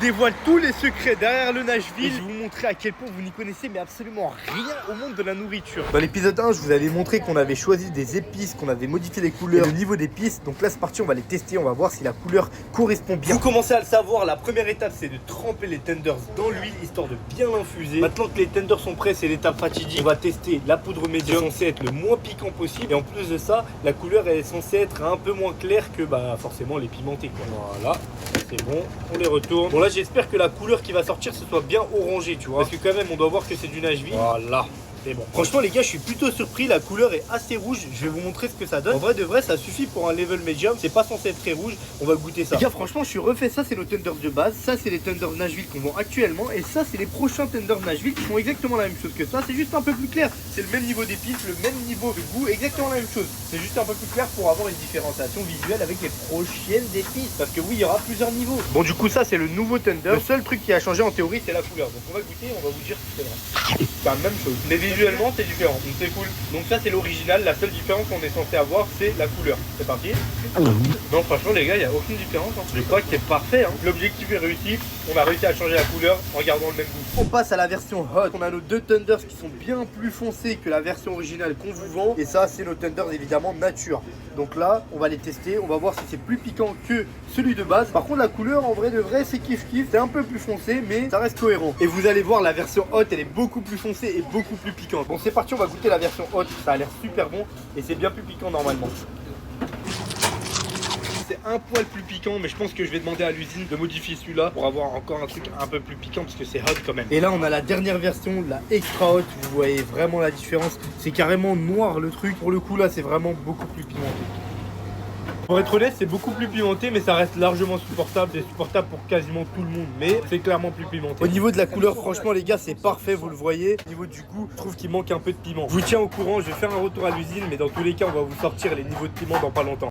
dévoile tous les secrets derrière le Nashville. Et je vais vous montrer à quel point vous n'y connaissez mais absolument rien au monde de la nourriture. Dans l'épisode 1, je vous avais montré qu'on avait choisi des épices, qu'on avait modifié les couleurs, et le niveau d'épices. Donc là, c'est parti, on va les tester, on va voir si la couleur correspond bien. Vous commencez à le savoir, la première étape, c'est de tremper les tenders dans l'huile, histoire de bien l'infuser. Maintenant que les tenders sont prêts, c'est l'étape fatidique. On va tester la poudre médium, c'est censé être le moins piquant possible. Et en plus de ça, la couleur est censée être un peu moins claire que forcément les pimentés, quoi. Voilà, c'est bon, on les retourne. Bon là, j'espère que la couleur qui va sortir, ce soit bien orangé, tu vois. Parce que quand même, on doit voir que c'est du Nashville. Voilà. C'est bon. Franchement les gars, je suis plutôt surpris, la couleur est assez rouge. Je vais vous montrer ce que ça donne. En vrai de vrai, ça suffit pour un level medium. C'est pas censé être très rouge. On va goûter ça. Les gars, franchement, je suis refait. Ça, c'est nos tenders de base. Ça, c'est les tenders Nashville qu'on vend actuellement. Et ça, c'est les prochains tenders Nashville qui font exactement la même chose que ça. C'est juste un peu plus clair. C'est le même niveau d'épices, le même niveau de goût, exactement la même chose. C'est juste un peu plus clair pour avoir une différenciation visuelle avec les prochaines épices. Parce que oui, il y aura plusieurs niveaux. Bon, du coup, ça, c'est le nouveau tender. Le seul truc qui a changé en théorie, c'est la couleur. Donc on va goûter, on va vous dire si c'est vrai. C'est la même chose. Mais visuellement, c'est différent. Donc c'est cool. Donc ça c'est l'original. La seule différence qu'on est censé avoir, c'est la couleur. C'est parti. Non, franchement les gars, il n'y a aucune différence. Je crois que c'est parfait. L'objectif est réussi. On a réussi à changer la couleur en gardant le même goût. On passe à la version hot. On a nos deux tenders qui sont bien plus foncés que la version originale qu'on vous vend. Et ça, c'est nos tenders évidemment nature. Donc là, on va les tester. On va voir si c'est plus piquant que celui de base. Par contre, la couleur, en vrai de vrai, c'est kiff kiff. C'est un peu plus foncé, mais ça reste cohérent. Et vous allez voir, la version hot, elle est beaucoup plus foncée et beaucoup plus piquante. Bon, c'est parti, on va goûter la version hot. Ça a l'air super bon et c'est bien plus piquant normalement. C'est un poil plus piquant, mais je pense que je vais demander à l'usine de modifier celui-là pour avoir encore un truc un peu plus piquant parce que c'est hot quand même. Et là, on a la dernière version, la extra hot. Vous voyez vraiment la différence. C'est carrément noir le truc. Pour le coup, là, c'est vraiment beaucoup plus pimenté. Pour être honnête, c'est beaucoup plus pimenté, mais ça reste largement supportable. C'est supportable pour quasiment tout le monde, mais c'est clairement plus pimenté. Au niveau de la couleur, franchement les gars, c'est parfait, vous le voyez. Au niveau du goût, je trouve qu'il manque un peu de piment. Je vous tiens au courant, je vais faire un retour à l'usine, mais dans tous les cas, on va vous sortir les niveaux de piment dans pas longtemps.